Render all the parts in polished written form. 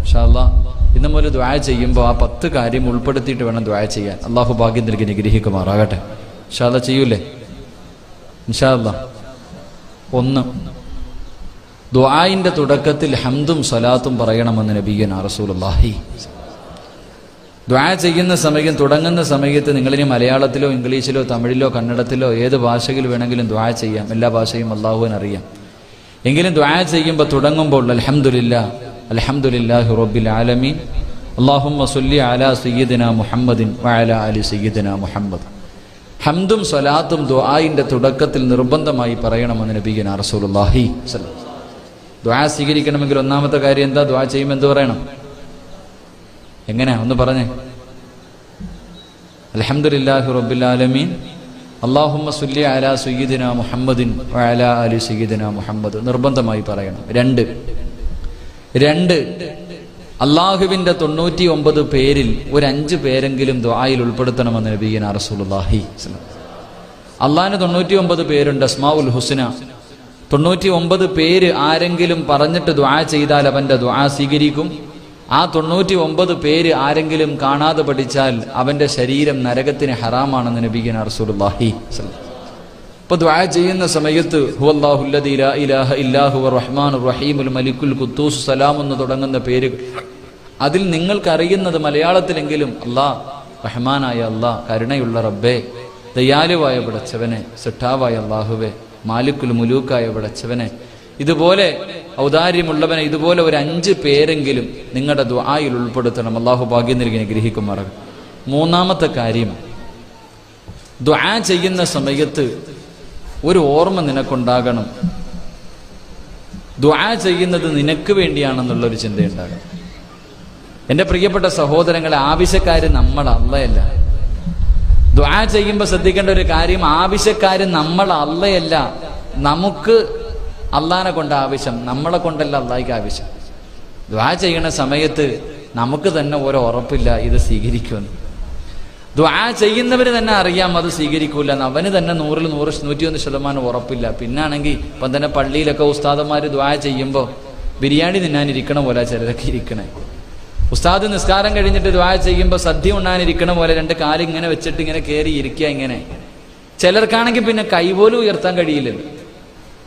ഇൻഷാ അല്ലാഹ് ഇന്ന് മുതൽ ദുആ ചെയ്യുമ്പോൾ ആ 10 കാര്യം ഉൾപ്പെടുത്തിയിട്ട് വേണം ദുആ ചെയ്യാൻ. അള്ളാഹു ഭാഗ്യം നൽകി അനുഗ്രഹിക്കുമാറാകട്ടെ. ഇൻഷാ അല്ലാഹ് ചെയ്യൂലേ? ഇൻഷാ അല്ലാഹ്. 1, ദുആഇന്റെ തുടക്കത്തിൽ ഹംദും സ്വലാത്തും പറയണമെന്ന് നബിയുനാ റസൂലുള്ളാഹി. ദുആ ചെയ്യുന്ന സമയം, തുടങ്ങുന്ന സമയത്ത് നിങ്ങളിനി മലയാളത്തിലോ ഇംഗ്ലീഷിലോ തമിഴിലോ കന്നഡത്തിലോ ഏത് ഭാഷയിൽ വേണമെങ്കിലും ദുആ ചെയ്യാം. എല്ലാ ഭാഷയും അല്ലാഹുവിന് അറിയാം. എങ്കിലും ദുആ ചെയ്യുമ്പോൾ തുടങ്ങുമ്പോൾ അൽഹംദുലില്ലാഹ് അൽഹംദുലില്ലാഹി റബ്ബിൽ ആലമീൻ അല്ലാഹുമ്മ സ്വല്ലി അലാ സയ്യിദിനാ മുഹമ്മദിൻ വഅലാ ആലി സയ്യിദിനാ മുഹമ്മദ്. ഹംദും സ്വലാത്തും ദുആഇന്റെ തുടക്കത്തിൽ നിർബന്ധമായി പറയണമെന്ന് നബിയുനാ റസൂലുള്ളാഹി സ്വല്ലല്ലാഹു അലൈഹി വസല്ലം. ദുആ സ്വീകരിക്കണമെങ്കിൽ ഒന്നാമത്തെ കാര്യം എന്താ? ദുആ ചെയ്യുമ്പോൾ എന്ത് പറയണം? എങ്ങനെയാ? ഒന്ന് പറഞ്ഞേ. അൽഹംദുലില്ലാഹി റബ്ബിൽ ആലമീൻ അല്ലാഹുമ്മ സ്വല്ലി അലാ സയ്യിദിനാ മുഹമ്മദിൻ വഅലാ ആലി സയ്യിദിനാ മുഹമ്മദ് നിർബന്ധമായി പറയണം. 2 അള്ളാഹുവിന്റെ 99 പേരിൽ ഒരു 5 പേരെങ്കിലും ദുആയിൽ ഉൾപ്പെടുത്തണമെന്ന് നബിയുനാ റസൂലുള്ളാഹി. അള്ളാഹിന് 99 പേരുണ്ട്, അസ്മാഉൽ ഹുസ്ന. 99 പേര് ആരെങ്കിലും പറഞ്ഞിട്ട് ദുആ ചെയ്താൽ അവന്റെ ദുആ സ്വീകരിക്കും. ആ 99 പേര് ആരെങ്കിലും കാണാതെ പഠിച്ചാൽ അവന്റെ ശരീരം നരകത്തിന് ഹറാമാണെന്ന് നബിയുനാ റസൂലുള്ളാഹി. അപ്പോൾ ദുആ ചെയ്യുന്ന സമയത്ത് ഹുവല്ലാഹുല്ലദീ ലാ ഇലാഹ ഇല്ലാ ഹുവർ റഹ്മാനുർ റഹീമുൽ മലിക്കുൽ ഖുദ്ദൂസ് സലാം എന്ന് തുടങ്ങുന്ന പേരുകൾ, അതിൽ നിങ്ങൾക്കറിയുന്നത് മലയാളത്തിലെങ്കിലും അല്ലാഹ് റഹ്മാനായ അല്ലാഹ്, കരുണയുള്ള റബ്ബേ, ദയാലുവായ പടച്ചവനെ, സിട്ടാവായ അല്ലാഹുവേ, മാലിക്കുൽ മുലൂക്കായ പടച്ചവനെ, ഇതുപോലെ ഔദാര്യമുള്ളവനെ, ഇതുപോലെ ഒരു 5 പേരെങ്കിലും നിങ്ങളുടെ ദുആയിൽ ഉൾപ്പെടുത്തണം. അല്ലാഹു ഭാഗ്യം നൽകി അനുഗ്രഹിക്കുമാറാകട്ടെ. 3ാമത്തെ കാര്യം, ദുആ ചെയ്യുന്ന സമയത്ത് ഒരു ഓർമ്മ നിനക്കുണ്ടാകണം. ദുആ ചെയ്യുന്നത് നിനക്ക് വേണ്ടിയാണെന്നുള്ളൊരു ചിന്തയുണ്ടാകണം. എൻ്റെ പ്രിയപ്പെട്ട സഹോദരങ്ങളെ, ആവശ്യക്കാര് നമ്മൾ, അള്ളയല്ല. ദുആ ചെയ്യുമ്പോൾ ശ്രദ്ധിക്കേണ്ട ഒരു കാര്യം, ആവശ്യക്കാര് നമ്മൾ, അള്ളയല്ല. നമുക്ക് അള്ളാനെ കൊണ്ട് ആവശ്യം, നമ്മളെ കൊണ്ടല്ല അള്ളാഹിക്ക് ആവശ്യം. ദുആ ചെയ്യണ സമയത്ത് നമുക്ക് തന്നെ ഓരോ ഉറപ്പില്ല ഇത് സ്വീകരിക്കുമെന്ന്. ദുആ ചെയ്യുന്നവര് തന്നെ അറിയാം അത് സ്വീകരിക്കൂല, അവന് തന്നെ 100-ൽ 101% ഉറപ്പില്ല. പിന്നാണെങ്കിൽ ഇപ്പം തന്നെ പള്ളിയിലൊക്കെ ഉസ്താദന്മാര് ദുആ ചെയ്യുമ്പോൾ ബിരിയാണി തിന്നാനിരിക്കണ പോലെ ചിലരൊക്കെ ഇരിക്കണേ. ഉസ്താദ് നിസ്കാരം കഴിഞ്ഞിട്ട് ദുആ ചെയ്യുമ്പോൾ സദ്യ ഉണ്ണാനിരിക്കണ പോലെ 2 കാല് ഇങ്ങനെ വെച്ചിട്ട് ഇങ്ങനെ കയറി ഇരിക്കുക. ഇങ്ങനെ ചിലർക്കാണെങ്കിൽ പിന്നെ കൈപോലും ഉയർത്താൻ കഴിയില്ലല്ലോ.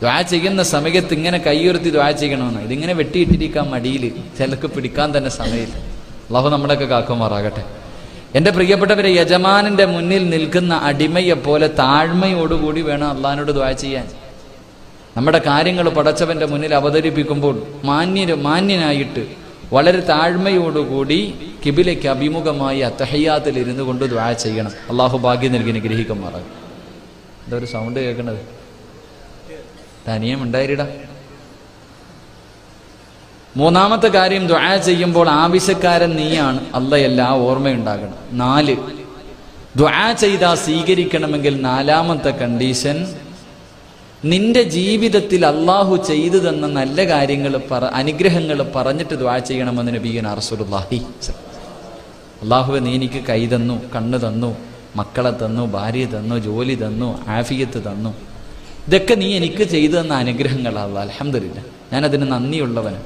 ദുആ ചെയ്യുന്ന സമയത്ത് ഇങ്ങനെ കൈ ഉയർത്തി ദുആ ചെയ്യണമെന്ന്, ഇതിങ്ങനെ വെട്ടിയിട്ടിരിക്കാൻ മടിയിൽ ചിലർക്ക് പിടിക്കാൻ തന്നെ സമയമില്ല. അല്ലാഹു നമ്മളൊക്കെ കാക്കുമാറാകട്ടെ. എൻ്റെ പ്രിയപ്പെട്ടവരെ, യജമാനന്റെ മുന്നിൽ നിൽക്കുന്ന അടിമയെ പോലെ താഴ്മയോടുകൂടി വേണം അള്ളാഹിനോട് ദുആ ചെയ്യാൻ. നമ്മുടെ കാര്യങ്ങൾ പടച്ചവന്റെ മുന്നിൽ അവതരിപ്പിക്കുമ്പോൾ മാന്യനായിട്ട് വളരെ താഴ്മയോടുകൂടി കിബിലയ്ക്ക് അഭിമുഖമായി അത്തഹിയ്യാത്തിൽ ഇരുന്നു കൊണ്ട് ദുആ ചെയ്യണം. അള്ളാഹു ഭാഗ്യം നൽകി അനുഗ്രഹിക്കുമാറാകട്ടെ. എന്താ ഒരു സൗണ്ട് കേൾക്കണത്? തനിയം ഉണ്ടായിടാ. 3ാമത്തെ കാര്യം, ദുആ ചെയ്യുമ്പോൾ ആവശ്യക്കാരൻ നീയാണ്, അള്ളയല്ല. ആ ഓർമ്മയുണ്ടാകണം. 4, ദുആ ചെയ്താൽ സ്വീകരിക്കണമെങ്കിൽ 4ാമത്തെ കണ്ടീഷൻ, നിന്റെ ജീവിതത്തിൽ അള്ളാഹു ചെയ്തു തന്ന നല്ല കാര്യങ്ങൾ അനുഗ്രഹങ്ങൾ പറഞ്ഞിട്ട് ദുആ ചെയ്യണമെന്ന് നബിയുനാ റസൂലുള്ളാഹി. അള്ളാഹുവേ, നീ എനിക്ക് കൈ തന്നു, കണ്ണ് തന്നു, മക്കളെ തന്നു, ഭാര്യ തന്നു, ജോലി തന്നു, ആഫിയത്ത് തന്നു, ഇതൊക്കെ നീ എനിക്ക് ചെയ്തു തന്ന അനുഗ്രഹങ്ങളാണ്. അൽഹംദുലില്ലാഹ്, ഞാനതിന് നന്ദിയുള്ളവന്.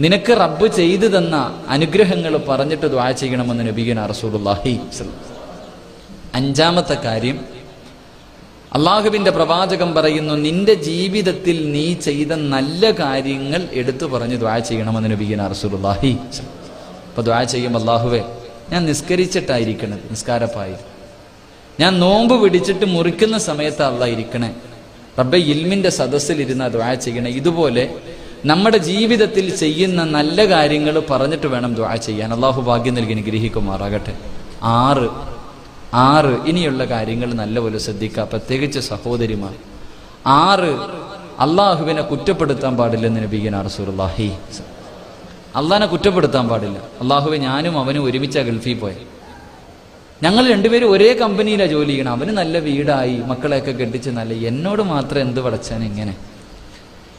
നിനക്ക് റബ്ബ് ചെയ്തു തന്ന അനുഗ്രഹങ്ങൾ പറഞ്ഞിട്ട് ദുആ ചെയ്യണമെന്ന് നബിയുനാ റസൂലുള്ളാഹി. 5ാമത്തെ കാര്യം, അള്ളാഹുവിന്റെ പ്രവാചകൻ പറയുന്നു, നിന്റെ ജീവിതത്തിൽ നീ ചെയ്ത നല്ല കാര്യങ്ങൾ എടുത്തു പറഞ്ഞ് ദുആ ചെയ്യണമെന്ന് നബിയുനാ റസൂലുള്ളാഹി. അപ്പൊ ദുആ ചെയ്യുമ്പോൾ, അള്ളാഹുവേ, ഞാൻ നിസ്കരിച്ചിട്ടായിരിക്കണത്, നിസ്കാരപ്പായി. ഞാൻ നോമ്പ് പിടിച്ചിട്ട് മുറിക്കുന്ന സമയത്ത് അള്ളാഹ് ഇരിക്കണേ. റബ്ബേ, ഇൽമിന്റെ സദസ്സിലിരുന്ന ദുആ ചെയ്യണേ. ഇതുപോലെ നമ്മുടെ ജീവിതത്തിൽ ചെയ്യുന്ന നല്ല കാര്യങ്ങൾ പറഞ്ഞിട്ട് വേണം ദുആ ചെയ്യാൻ. അള്ളാഹു ഭാഗ്യം നൽകി അനുഗ്രഹിക്കുമാറാകട്ടെ. 6 ഇനിയുള്ള കാര്യങ്ങൾ നല്ലപോലെ ശ്രദ്ധിക്കുക, പ്രത്യേകിച്ച് സഹോദരിമാർ. 6, അള്ളാഹുവിനെ കുറ്റപ്പെടുത്താൻ പാടില്ലെന്ന് നബിയുനാ റസൂലുള്ളാഹി. അള്ളാഹിനെ കുറ്റപ്പെടുത്താൻ പാടില്ല. അള്ളാഹുവെ, ഞാനും അവനും ഒരുമിച്ചാ ഗൾഫിൽ പോയി, ഞങ്ങൾ 2 പേരും ഒരേ കമ്പനിയിലാണ് ജോലി ചെയ്യണം, അവന് നല്ല വീടായി, മക്കളെയൊക്കെ കെട്ടിച്ച് നല്ല, എന്നോട് മാത്രം എന്ത് പടച്ചാൻ ഇങ്ങനെ?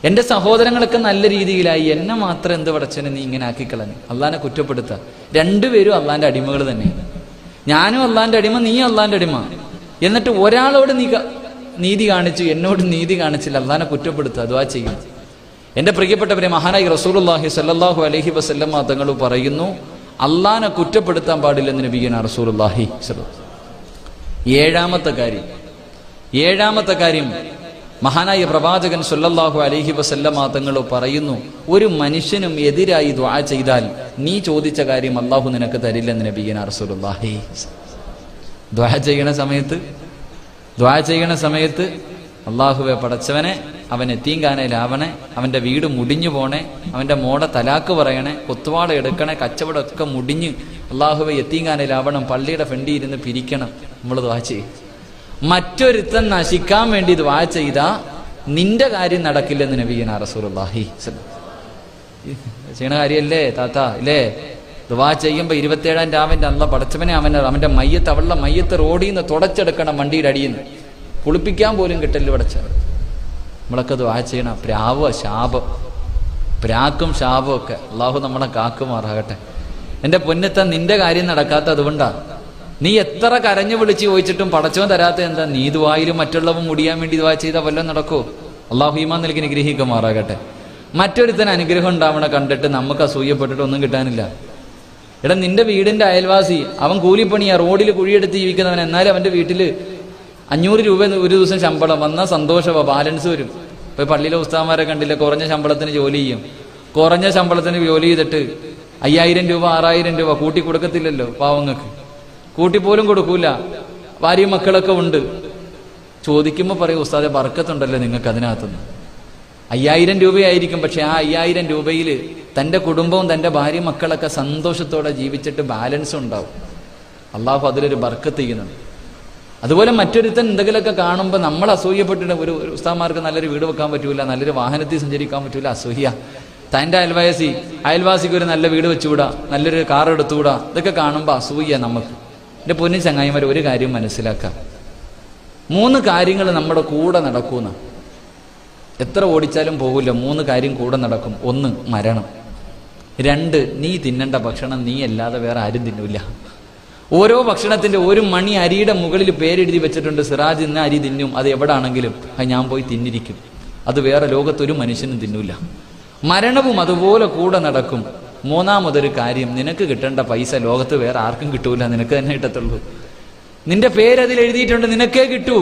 എൻ്റെ സഹോദരങ്ങളൊക്കെ നല്ല രീതിയിലായി, എന്നെ മാത്രം എന്ത് പടച്ചനെ നീ ഇങ്ങനെ ആക്കിക്കളഞ്ഞു? അള്ളാഹിനെ കുറ്റപ്പെടുത്തുക. 2 പേരും അള്ളാഹിന്റെ അടിമകൾ തന്നെയാണ്. ഞാനും അള്ളാഹിന്റെ അടിമ, നീ അള്ളാഹിന്റെ അടിമ. എന്നിട്ട് ഒരാളോട് നീ നീതി കാണിച്ചു, എന്നോട് നീതി കാണിച്ചില്ല, അള്ളാഹിനെ കുറ്റപ്പെടുത്തുക, ദുആ ചെയ്യും. എൻ്റെ പ്രിയപ്പെട്ടവരെ, മഹാനായി റസൂലുള്ളാഹി സ്വല്ലല്ലാഹു അലൈഹി വസല്ലമ തങ്ങൾ പറയുന്നു, അള്ളാനെ കുറ്റപ്പെടുത്താൻ പാടില്ലെന്ന് നബിയുനാ റസൂലുള്ളാഹി സ്വല്ലല്ലാഹു. ഏഴാമത്തെ കാര്യം മഹാനായ പ്രവാചകൻ സ്വല്ലല്ലാഹു അലൈഹി വസല്ലമ തങ്ങൾ പറയുന്നു, ഒരു മനുഷ്യനും എതിരായി ദുആ ചെയ്താൽ നീ ചോദിച്ച കാര്യം അള്ളാഹു നിനക്ക് തരില്ലെന്ന് നബിയുനാ റസൂലുള്ളാഹി. ദുആ ചെയ്യണ സമയത്ത് അള്ളാഹുവെ പടച്ചവനെ, അവൻ എത്തീങ്കാനയിലാവണേ, അവൻ്റെ വീട് മുടിഞ്ഞു പോണേ, അവൻ്റെ മോടെ തലാക്ക് പറയണേ, കൊത്തുവാള എടുക്കണേ, കച്ചവടമൊക്കെ മുടിഞ്ഞ് അള്ളാഹുവെ എത്തീങ്കാനയിലാവണം, പള്ളിയുടെ ഫ്രണ്ടി ഇരുന്ന് പിരിക്കണം. നമ്മൾ ദുആ ചെയ്യും. മറ്റൊരുത്തൻ നശിക്കാൻ വേണ്ടി ദുആ ചെയ്താ നിന്റെ കാര്യം നടക്കില്ലെന്ന് നബിയുനാ റസൂലുള്ളാഹി. ചെയ്യണ കാര്യല്ലേ താത്ത ഇല്ലേ? ദുആ ചെയ്യുമ്പോൾ 27-ാം രാവിന്റെ അള്ളാഹ് പടച്ചവനെ അവന്റെ മയ്യത്ത്, അവളുടെ മയ്യത്ത് റോഡിൽ നിന്ന് തുടച്ചെടുക്കണം, വണ്ടിയുടെ അടിയിൽ നിന്ന് കുളിപ്പിക്കാൻ പോലും കിട്ടല് പടച്ചവൻ. നമ്മളൊക്കെ ദുആ ചെയ്യണം. പ്രാക്കും ശാപവും ഒക്കെ അള്ളാഹു നമ്മളെ കാക്കുമാറാകട്ടെ. എൻ്റെ പൊന്നത്ത, നിന്റെ കാര്യം നടക്കാത്ത അതുകൊണ്ടാ. നീ എത്ര കരഞ്ഞു വിളിച്ച് ചോദിച്ചിട്ടും പടച്ചവൻ തരാത്ത എന്താ? നീ ദുആയിലും മറ്റുള്ളവൻ മുടിയാൻ വേണ്ടി ദുആ ചെയ്താൽ വല്ലതും നടക്കോ? അള്ളാഹു ഈമാൻ നൽകി അനുഗ്രഹിക്കുമാറാകട്ടെ. മറ്റൊരുത്തന് അനുഗ്രഹം ഉണ്ടാവണ കണ്ടിട്ട് നമുക്ക് അസൂയപ്പെട്ടിട്ട് ഒന്നും കിട്ടാനില്ല. എടാ, നിന്റെ വീടിന്റെ അയൽവാസി അവൻ കൂലിപ്പണിയാ, റോഡിൽ കുഴിയെടുത്ത് ജീവിക്കുന്നവൻ, എന്നാലും അവന്റെ വീട്ടിൽ 500 രൂപ ഒരു ദിവസം ശമ്പളം വന്നാൽ സന്തോഷമാ, ബാലൻസ് വരും. ഇപ്പൊ പള്ളിയിലെ ഉസ്താദന്മാരെ കണ്ടില്ല, കുറഞ്ഞ ശമ്പളത്തിന് ജോലി ചെയ്യും. കുറഞ്ഞ ശമ്പളത്തിന് ജോലി ചെയ്തിട്ട് 5000 രൂപ 6000 രൂപ കൂട്ടി കൊടുക്കത്തില്ലല്ലോ പാവങ്ങൾക്ക്. കൂട്ടിപ്പോലും കൊടുക്കൂല. ഭാര്യയും മക്കളൊക്കെ ഉണ്ട്. ചോദിക്കുമ്പോൾ പറയും, ഉസ്താദെ ബർക്കത്തുണ്ടല്ലോ നിങ്ങൾക്ക് അതിനകത്തുനിന്ന്. 5000 രൂപയായിരിക്കും, പക്ഷെ ആ 5000 രൂപയിൽ തൻ്റെ കുടുംബവും തൻ്റെ ഭാര്യ മക്കളൊക്കെ സന്തോഷത്തോടെ ജീവിച്ചിട്ട് ബാലൻസ് ഉണ്ടാവും. അള്ളാഹു അതിലൊരു ബർക്കത്ത് ചെയ്യുന്നുണ്ട്. അതുപോലെ മറ്റൊരുത്തൻ എന്തെങ്കിലുമൊക്കെ കാണുമ്പോൾ നമ്മൾ അസൂയപ്പെട്ടിട്ട്, ഒരു ഉസ്താദന്മാർക്ക് നല്ലൊരു വീട് വെക്കാൻ പറ്റൂല, നല്ലൊരു വാഹനത്തിൽ സഞ്ചരിക്കാൻ പറ്റൂല, അസൂയ. തൻ്റെ അയൽവാസിക്ക് ഒരു നല്ല വീട് വെച്ചുകൂടാ, നല്ലൊരു കാർ എടുത്തുകൂടാ, ഇതൊക്കെ കാണുമ്പോൾ അസൂയ നമുക്ക്. എൻ്റെ പൊന്നു ചങ്ങായിമാർ, ഒരു കാര്യം മനസ്സിലാക്കാം, 3 കാര്യങ്ങൾ നമ്മുടെ കൂടെ നടക്കുന്ന, എത്ര ഓടിച്ചാലും പോകില്ല, 3 കാര്യം കൂടെ നടക്കും. 1 മരണം, 2 നീ തിന്നേണ്ട ഭക്ഷണം നീ അല്ലാതെ വേറെ ആരും തിന്നില്ല. ഓരോ ഭക്ഷണത്തിന്റെ ഒരു മണി അരിയുടെ മുകളിൽ പേരെഴുതി വെച്ചിട്ടുണ്ട്, സിറാജ് ഇന്ന അരി തിന്നും, അത് എവിടാണെങ്കിലും അത് ഞാൻ പോയി തിന്നിരിക്കും, അത് വേറെ ലോകത്തൊരു മനുഷ്യനും തിന്നൂല. മരണവും അതുപോലെ കൂടെ നടക്കും. 3-മതൊരു കാര്യം, നിനക്ക് കിട്ടേണ്ട പൈസ ലോകത്ത് വേറെ ആർക്കും കിട്ടൂല, നിനക്ക് തന്നെ കിട്ടത്തുള്ളൂ. നിന്റെ പേരതിൽ എഴുതിയിട്ടുണ്ട്, നിനക്കേ കിട്ടൂ.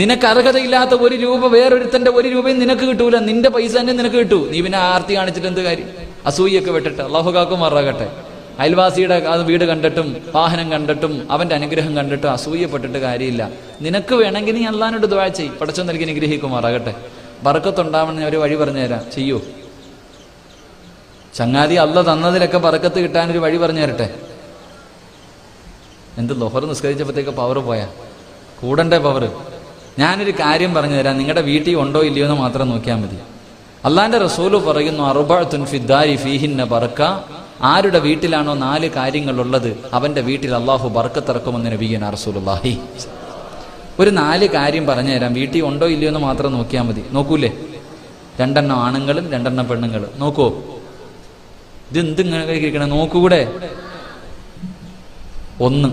നിനക്ക് അർഹതയില്ലാത്ത 1 രൂപ വേറൊരുത്തന്റെ 1 രൂപയും നിനക്ക് കിട്ടൂല, നിന്റെ പൈസ തന്നെ നിനക്ക് കിട്ടൂ. നീ പിന്നെ ആർത്തി കാണിച്ചിട്ട് എന്ത് കാര്യം? അസൂയൊക്കെ വിട്ടിട്ട്. അല്ലാഹു കാക്കുമാറാകട്ടെ. അയൽവാസിയുടെ വീട് കണ്ടിട്ടും വാഹനം കണ്ടിട്ടും അവന്റെ അനുഗ്രഹം കണ്ടിട്ടും അസൂയപ്പെട്ടിട്ട് കാര്യമില്ല. നിനക്ക് വേണമെങ്കിൽ നീ അള്ളാഹിനോട് ദുആ ചെയ്യ്, പടച്ചവൻ നൽകി അനുഗ്രഹിക്കുമാറാകട്ടെ. ബർക്കത്തുണ്ടാവണമെന്ന് ഒരു വഴി പറഞ്ഞു തരാം, ചെയ്യൂ. ചങ്ങാതി, അള്ളാഹ് തന്നതിലൊക്കെ ബർക്കത്ത് കിട്ടാനൊരു വഴി പറഞ്ഞു തരട്ടെ. എന്ത് ളുഹർ നിസ്കരിച്ചപ്പോഴത്തേക്ക് പവർ പോയാ? കൂടണ്ടേ പവർ? ഞാനൊരു കാര്യം പറഞ്ഞു തരാം, നിങ്ങളുടെ വീട്ടിൽ ഉണ്ടോ ഇല്ലയോ എന്ന് മാത്രം നോക്കിയാൽ മതി. അള്ളാന്റെ റസൂല് പറയുന്നു, അർബഅത്തുൻ ഫിദ്ദാരി ഫീഹിന്ന ബർക്ക. ആരുടെ വീട്ടിലാണോ 4 കാര്യങ്ങളുള്ളത് അവന്റെ വീട്ടിൽ അള്ളാഹു ബർക്കത്തിറക്കുമെന്ന് നബിയുനാ റസൂലുള്ളാഹി. ഒരു 4 കാര്യം പറഞ്ഞു തരാം, വീട്ടിൽ ഉണ്ടോ ഇല്ലയോ എന്ന് മാത്രം നോക്കിയാൽ മതി. നോക്കൂലേ? 2 ആണുങ്ങളും 2 പെണ്ണുങ്ങളും. നോക്കൂ, ഇത് ഇങ്ങനെ ഇരിക്കണേ, നോക്കൂടെ? 1,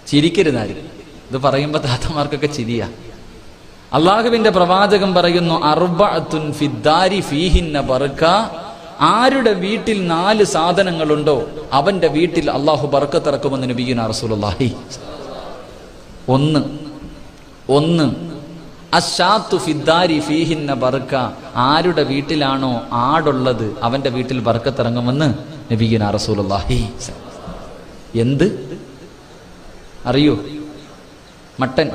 ചിരിക്കരുതാരും. ഇത് പറയുമ്പോ താത്തമാർക്കൊക്കെ ചിരിയാ. അള്ളാഹുവിന്റെ പ്രവാചകൻ പറയുന്നു, അർബഅത്തുൻ ഫിദ്ദാരി ഫീഹിന്ന ബർക്ക. ആരുടെ വീട്ടിൽ 4 സാധനങ്ങളുണ്ടോ അവന്റെ വീട്ടിൽ അള്ളാഹു ബർക്കത്തിറക്കുമെന്ന് നബിയുനാ റസൂലുള്ളാഹി. 1 അശ്ശാത്തു ഫിദ്ദാരി ഫീഹിന്ന ബർക്ക. ആരുടെ വീട്ടിലാണോ ആടുള്ളത് അവന്റെ വീട്ടിൽ ബർക്കത്തിറങ്ങുമെന്ന് നബിയുനാ റസൂലുള്ളാഹി. എന്ത് അറിയോ? മട്ടൻ.